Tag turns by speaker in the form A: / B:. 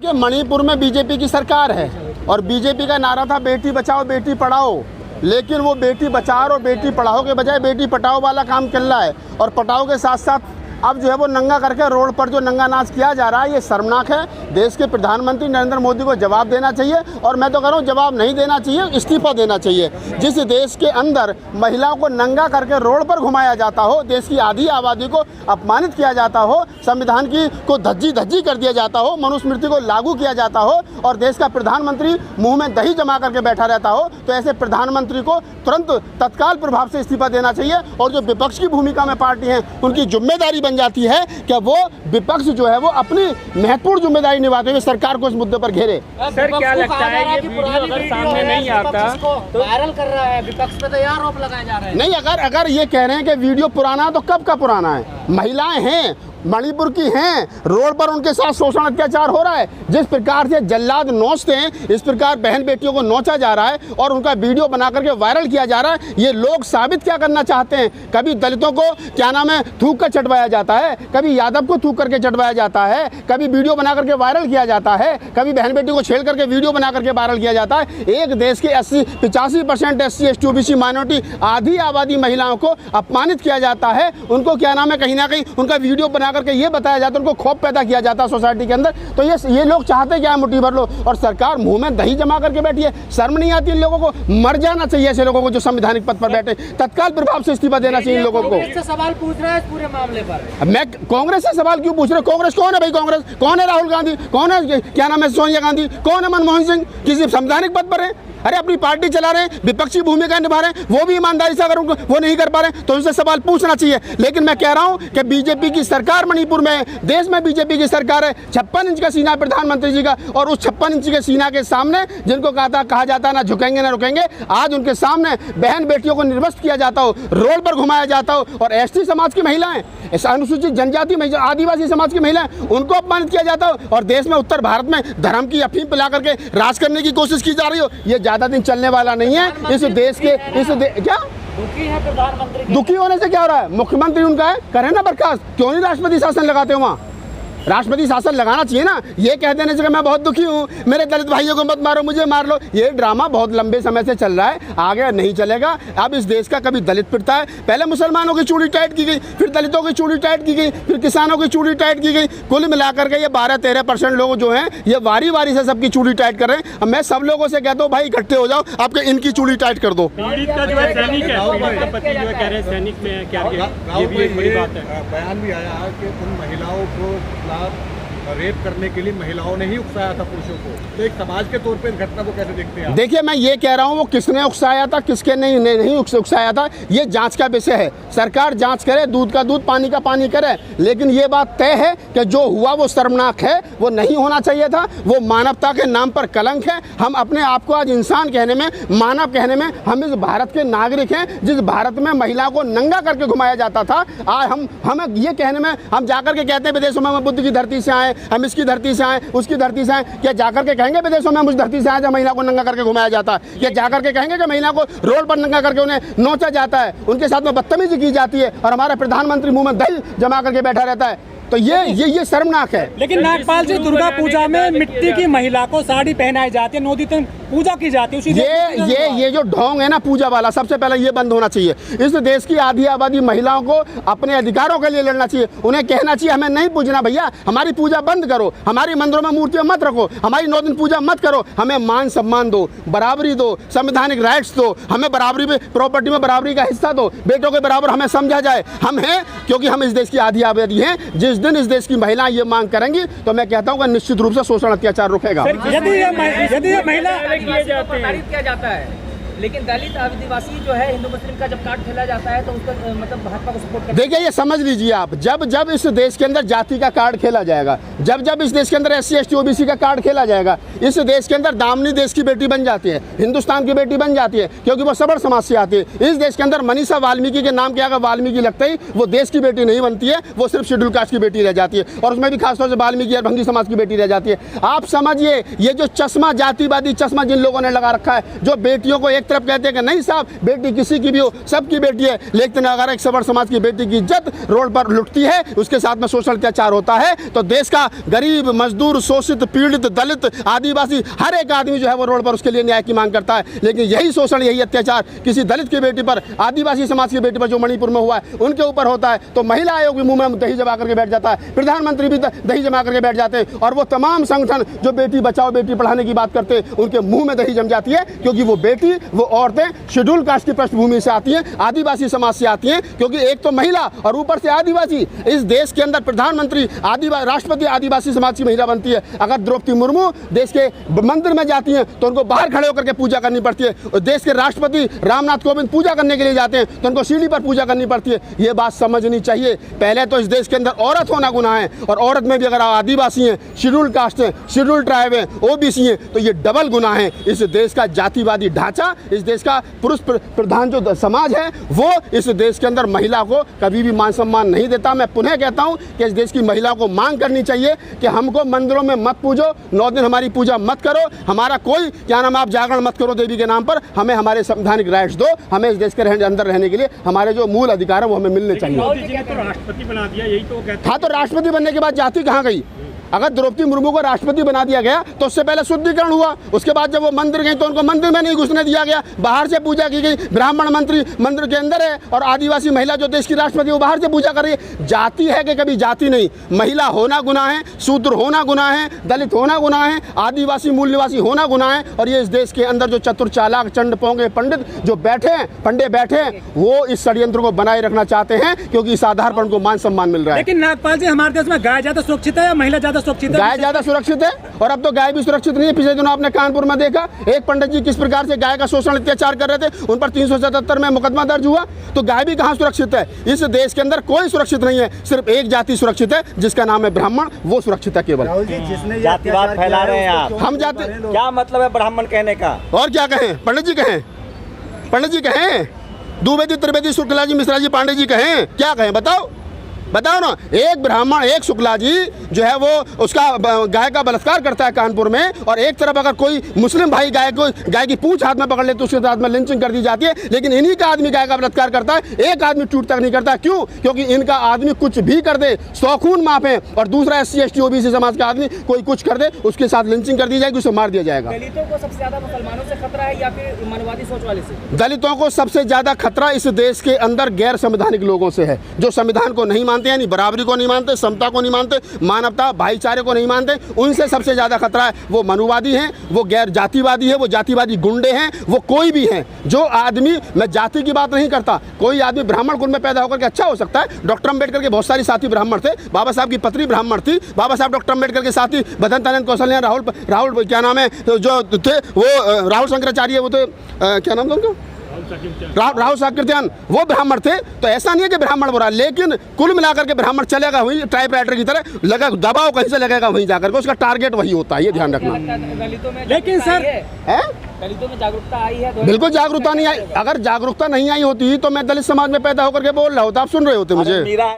A: कि मणिपुर में बीजेपी की सरकार है और बीजेपी का नारा था बेटी बचाओ बेटी पढ़ाओ, लेकिन वो बेटी बचाओ और बेटी पढ़ाओ के बजाय बेटी पटाओ वाला काम चल रहा है। और पटाओ के साथ साथ अब जो है वो नंगा करके रोड पर जो नंगा नाच किया जा रहा है, ये शर्मनाक है। देश के प्रधानमंत्री नरेंद्र मोदी को जवाब देना चाहिए, और मैं तो कह रहा हूँ जवाब नहीं देना चाहिए, इस्तीफा देना चाहिए। जिस देश के अंदर महिलाओं को नंगा करके रोड पर घुमाया जाता हो, देश की आधी आबादी को अपमानित किया जाता हो, संविधान की को धज्जी कर दिया जाता हो, मनुस्मृति को लागू किया जाता हो, और देश का प्रधानमंत्री मुँह में दही जमा करके बैठा रहता हो, तो ऐसे प्रधानमंत्री को तुरंत तत्काल प्रभाव से इस्तीफा देना चाहिए। और जो विपक्ष की भूमिका में पार्टी हैं, उनकी जिम्मेदारी जाती है कि वो विपक्ष जो है वो अपनी महत्वपूर्ण जिम्मेदारी निभाते हुए सरकार को इस मुद्दे पर घेरे।
B: सर क्या लगता है ये वीडियो अगर सामने नहीं आता तो
C: वायरल कर रहा है, विपक्ष पे तो यह आरोप लगाए जा रहे हैं।
A: नहीं, अगर ये कह रहे हैं कि वीडियो पुराना है तो कब का पुराना है? महिलाएं हैं, मणिपुर की हैं, रोड पर उनके साथ शोषण अत्याचार हो रहा है। जिस प्रकार से जल्लाद नोचते हैं, इस प्रकार बहन बेटियों को नोचा जा रहा है और उनका वीडियो बना करके वायरल किया जा रहा है। ये लोग साबित क्या करना चाहते हैं? कभी दलितों को क्या नाम है थूक कर चटवाया जाता है, कभी यादव को थूक करके चटवाया जाता है, कभी वीडियो बना करके वायरल किया जाता है, कभी बहन बेटी को छेड़ करके वीडियो बना करके वायरल किया जाता है। एक देश के 85% SC ST OBC माइनॉरिटी आधी आबादी महिलाओं को अपमानित किया जाता है। उनको क्या नाम है कहीं ना कहीं उनका वीडियो बना करके ये बताया जाता है, उनको खौफ पैदा किया जाता है सोसाइटी के अंदर। तो ये लोग चाहते क्या है? मुट्ठी भर लो, और सरकार मुंह में दही जमा करके बैठी है। शर्म नहीं आती इन लोगों को? मर जाना चाहिए ऐसे लोगों को जो संवैधानिक पद पर बैठे। तत्काल प्रभाव से इस्तीफा देना चाहिए इन लोगों को।
C: सवाल पूछ रहा है इस पूरे मामले पर।
A: मैं कांग्रेस से सवाल क्यों पूछ रहे? कांग्रेस कौन है भाई? कांग्रेस कौन है? राहुल गांधी कौन है? क्या नाम है? सोनिया गांधी कौन है? मनमोहन सिंह किसी संवैधानिक पद पर है? अरे अपनी पार्टी चला रहे हैं, विपक्षी भूमिका निभा रहे हैं, वो भी ईमानदारी से अगर उनको वो नहीं कर पा रहे तो उनसे सवाल पूछना चाहिए। लेकिन मैं कह रहा हूं कि बीजेपी की सरकार मणिपुर में, देश में बीजेपी की सरकार है। 56 इंच का सीना है प्रधानमंत्री जी का, और उस 56 इंच के सीना के सामने जिनको कहा जाता है ना झुकेंगे ना रुकेंगे, आज उनके सामने बहन बेटियों को निर्वस्त्र किया जाता हो, रोड पर घुमाया जाता हो, और ST समाज की महिलाएं, अनुसूचित जनजाति आदिवासी समाज की महिलाएं, उनको अपमानित किया जाता हो, और देश में उत्तर भारत में धर्म की अफीम पिला करके राज करने की कोशिश की जा रही हो। ये ज्यादा दिन चलने वाला नहीं है। इस देश के क्या
C: दुखी है प्रधानमंत्री?
A: दुखी होने से क्या हो रहा है? मुख्यमंत्री उनका है, करें ना बर्खास्त। क्यों नहीं राष्ट्रपति शासन लगाते हो? वहाँ राष्ट्रपति शासन लगाना चाहिए ना। ये कह देने से कि मैं बहुत दुखी हूँ, मेरे दलित भाइयों को मत मारो, मुझे मार लो, ये ड्रामा बहुत लंबे समय से चल रहा है, आगे नहीं चलेगा। अब इस देश का कभी दलित पिटता है, पहले मुसलमानों की चूड़ी टाइट की गई, फिर दलितों की चूड़ी टाइट की गई, फिर किसानों की चूड़ी टाइट की गई। कुल मिलाकर के ये 12-13% लोग जो हैं ये वारी से सबकी चूड़ी टाइट कर रहे हैं। अब मैं सब लोगों से कहता हूँ भाई इकट्ठे हो जाओ, आपके इनकी चूड़ी टाइट कर दो।
B: बयान
D: भी आया है कि उन महिलाओं को रेप करने के लिए महिलाओं ने ही उकसाया था पुरुषों को। तो एक समाज के तौर पे इस घटना को कैसे देखते हैं?
A: देखिए मैं ये कह रहा हूँ वो किसने उकसाया था, किसके नहीं उकसाया था, ये जांच का विषय है। सरकार जांच करे, दूध का दूध पानी का पानी करे। लेकिन ये बात तय है कि जो हुआ वो शर्मनाक है, वो नहीं होना चाहिए था, वो मानवता के नाम पर कलंक है। हम अपने आप को आज इंसान कहने में, मानव कहने में, हम इस भारत के नागरिक हैं। जिस भारत में महिला को नंगा करके घुमाया जाता था, आज हमें ये कहने में, हम जाकर के कहते हैं विदेशों में हम बुद्ध की धरती से आए, हम इसकी धरती से आए, उसकी धरती से आए। क्या जाकर के कहेंगे विदेशों में हम उस धरती से आए जब महिला को नंगा करके घुमाया जाता है? क्या जाकर के कहेंगे कि महिला को रोड पर नंगा करके उन्हें नोचा जाता है, उनके साथ में बदतमीजी की जाती है, और हमारा प्रधानमंत्री मुंह में दही जमा करके बैठा रहता है? तो ये शर्मनाक है।
E: लेकिन नागपाल जी, दुर्गा पूजा में मिट्टी की महिला को साड़ी पहनाई जाती है, 9 दिन पूजा की जाती है।
A: ये जो ढोंग है ना पूजा वाला, सबसे पहले ये बंद होना चाहिए। इस देश की आधी आबादी महिलाओं को अपने अधिकारों के लिए लड़ना चाहिए। उन्हें कहना चाहिए हमें नहीं पूजना भैया, हमारी पूजा बंद करो, हमारी मंदिरों में मूर्तियां मत रखो, हमारी 9 दिन पूजा मत करो, हमें मान सम्मान दो, बराबरी दो, संवैधानिक राइट्स दो, हमें बराबरी में प्रॉपर्टी में बराबरी का हिस्सा दो, बेटों के बराबर हमें समझा जाए। हम हैं क्योंकि हम इस देश की आधी आबादी हैं। जिस दिन इस देश की महिलाएं ये मांग करेंगी तो मैं कहता हूं कि निश्चित रूप से शोषण अत्याचार रुकेगा।
E: यदि ये महिला
C: तारीफ किया जाता है, लेकिन दलित आदिवासी जो है हिंदू मुस्लिम का जब कार्ड खेला जाता है तो उसका मतलब भाजपा को सपोर्ट करते हैं।
A: देखिए ये समझ लीजिए आप, जब इस देश के अंदर जाति का कार्ड खेला जाएगा, जब इस देश के अंदर SC ST OBC का कार्ड खेला जाएगा, इस देश के अंदर दामनी देश की बेटी बन जाती है, हिंदुस्तान की बेटी बन जाती है, क्योंकि वो सबर समाज से आती है। इस देश के अंदर मनीषा वाल्मीकि के नाम के आगे वाल्मीकि लगते ही वो देश की बेटी नहीं बनती है, वो सिर्फ शेड्यूल कास्ट की बेटी रह जाती है, और उसमें भी खासतौर से वाल्मीकि और भंगी समाज की बेटी रह जाती है। आप समझिए ये जो चश्मा, जातिवादी चश्मा जिन लोगों ने लगा रखा है, जो बेटियों को एक तरफ कहते हैं कि नहीं साहब बेटी किसी की भी हो, सबकी बेटी है, लेकिन अगर एक सवर्ण समाज की बेटी की इज्जत रोड पर लुटती है, उसके साथ में शोषण अत्याचार होता है, तो देश का गरीब, मजदूर, शोषित, पीड़ित, दलित, आदिवासी हर एक आदमी जो है वो रोड पर उसके लिए न्याय की मांग करता है। लेकिन यही शोषण, यही अत्याचार किसी दलित की बेटी पर, आदिवासी समाज की बेटी पर जो मणिपुर में हुआ है उनके ऊपर होता है, तो महिला आयोग भी मुंह में दही जमा करके बैठ जाता है, प्रधानमंत्री भी दही जमा करके बैठ जाते हैं, और वो तमाम संगठन जो बेटी बचाओ बेटी पढ़ाने की बात करते हैं उनके मुंह में दही जम जाती है, क्योंकि वो बेटी, वो औरतें शेड्यूल कास्ट की पृष्ठभूमि से आती हैं, आदिवासी समाज से आती हैं, क्योंकि एक तो महिला और ऊपर से आदिवासी। इस देश के अंदर प्रधानमंत्री राष्ट्रपति आदिवासी समाज की महिला बनती है। अगर द्रौपदी मुर्मू देश के मंदिर में जाती हैं तो उनको बाहर खड़े होकर के पूजा करनी पड़ती है, और देश के राष्ट्रपति रामनाथ कोविंद पूजा करने के लिए जाते हैं तो उनको सीढ़ी पर पूजा करनी पड़ती है। ये बात समझनी चाहिए। पहले तो इस देश के अंदर औरत होना गुनाह है, और औरत में भी अगर आदिवासी हैं, शेड्यूल कास्ट हैं, शेड्यूल ट्राइब हैं, ओबीसी हैं, तो ये डबल गुनाह है। इस देश का जातिवादी ढांचा, इस देश का पुरुष प्रधान जो समाज है, वो इस देश के अंदर महिला को कभी भी मान सम्मान नहीं देता। मैं पुनः कहता हूं कि इस देश की महिला को मांग करनी चाहिए कि हमको मंदिरों में मत पूजो, 9 दिन हमारी पूजा मत करो, हमारा कोई क्या नाम आप जागरण मत करो देवी के नाम पर, हमें हमारे संवैधानिक राइट्स दो, हमें इस देश के अंदर रहने के लिए हमारे जो मूल अधिकार है वो हमें मिलने चाहिए।
B: मोदी जी ने तो राष्ट्रपति बना दिया, यही तो कहते हैं।
A: हाँ, तो राष्ट्रपति बनने के बाद जाति कहाँ गई? अगर द्रौपदी मुर्मू को राष्ट्रपति बना दिया गया तो उससे पहले शुद्धिकरण हुआ, उसके बाद जब वो मंदिर गई तो उनको मंदिर में नहीं घुसने दिया गया, बाहर से पूजा की गई। ब्राह्मण मंत्री मंदिर के अंदर है और आदिवासी महिला जो देश की राष्ट्रपति वो बाहर से पूजा कर रही है। जाति है कि कभी जाति नहीं। महिला होना गुनाह है, शूद्र होना गुनाह है, दलित होना गुनाह है, आदिवासी मूल निवासी होना गुनाह है। और ये इस देश के अंदर जो चतुर चालाक चंड पोंगे पंडित जो बैठे हैं, पंडे बैठे हैं, वो इस षड्यंत्र को बनाए रखना चाहते हैं, क्योंकि इस आधार पर उनको मान सम्मान मिल रहा है।
E: लेकिन नागपाल जी, हमारे देश में गाय ज्यादा सुरक्षित है या महिला ज्यादा सुरक्षित है?
A: गाय ज्यादा सुरक्षित है, और अब तो गाय भी सुरक्षित नहीं है। पिछले दिनों आपने कानपुर में देखा एक पंडित जी किस प्रकार से गाय का शोषण अत्याचार कर रहे थे, उन पर 377 में मुकदमा दर्ज हुआ। तो गाय भी कहाँ सुरक्षित है? इस देश के अंदर कोई सुरक्षित नहीं है, सिर्फ एक जाति सुरक्षित है जिसका नाम है ब्राह्मण, वो सुरक्षित है केवल।
F: जातिवाद फैला रहे हैं आप।
A: हम जाति,
F: क्या मतलब है ब्राह्मण कहने का?
A: और क्या कहें? पंडित जी कहें, पंडित जी कहें, द्विवेदी त्रिवेदी शुक्ला जी मिश्रा जी पांडे जी कहें, क्या कहें? बताओ ना। एक ब्राह्मण, एक शुक्ला जी जो है वो उसका गाय का बलात्कार करता है कानपुर में, और एक तरफ अगर कोई मुस्लिम भाई गाय की पूंछ हाथ में पकड़ ले तो उसके साथ में लिंचिंग कर दी जाती है। लेकिन इन्हीं का आदमी गाय का बलात्कार करता है, एक आदमी ट्वीट तक नहीं करता। क्यों? क्योंकि इनका आदमी कुछ भी कर दे 100 खून माफ है, और दूसरा SC ST OBC समाज का आदमी कोई कुछ कर दे उसके साथ लिंचिंग कर दी जाएगी, उसे मार दिया जाएगा।
C: दलितों को सबसे ज्यादा मुसलमानों से खतरा है या फिर मनवादी सोच वाले से?
A: दलितों को सबसे ज्यादा खतरा इस देश के अंदर गैर संवैधानिक लोगों से है, जो संविधान को नहीं मानते, यानी बराबरी को नहीं मानते, समता को नहीं मानते, मानवता भाईचारे को नहीं मानते। उनसे सबसे ज्यादा खतरा है। वो मनुवादी हैं, वो गैर जातिवादी है, वो जातिवादी गुंडे हैं, वो कोई भी हैं। जो आदमी, मैं जाति की बात नहीं करता, कोई आदमी ब्राह्मण कुल में पैदा होकर के अच्छा हो सकता है। डॉक्टर अम्बेडकर के बहुत सारी साथी ब्राह्मण थे, बाबा साहब की पत्नी ब्राह्मण थी, बाबा साहब डॉक्टर अम्बेडकर के साथी बदन तनन कौशल्या, राहुल क्या नाम है जो थे वो राहुल शंकराचार्य, वो थे क्या नाम था उनका, राहुल साकृत्यान, वो ब्राह्मण थे। तो ऐसा नहीं है कि ब्राह्मण बुरा, लेकिन कुल मिलाकर के ब्राह्मण चलेगा वहीं टाइपराइटर की तरह, लगा दबाव कहीं से लगेगा वहीं जाकर के, उसका टारगेट वही होता है, ये ध्यान रखना।
C: दलितों में
E: लेकिन सर
C: दलितों में जागरूकता आई है?
A: बिल्कुल जागरूकता नहीं आई। अगर जागरूकता नहीं आई होती तो मैं दलित समाज में पैदा होकर के बोल रहा होता, आप सुन रहे होते मुझे।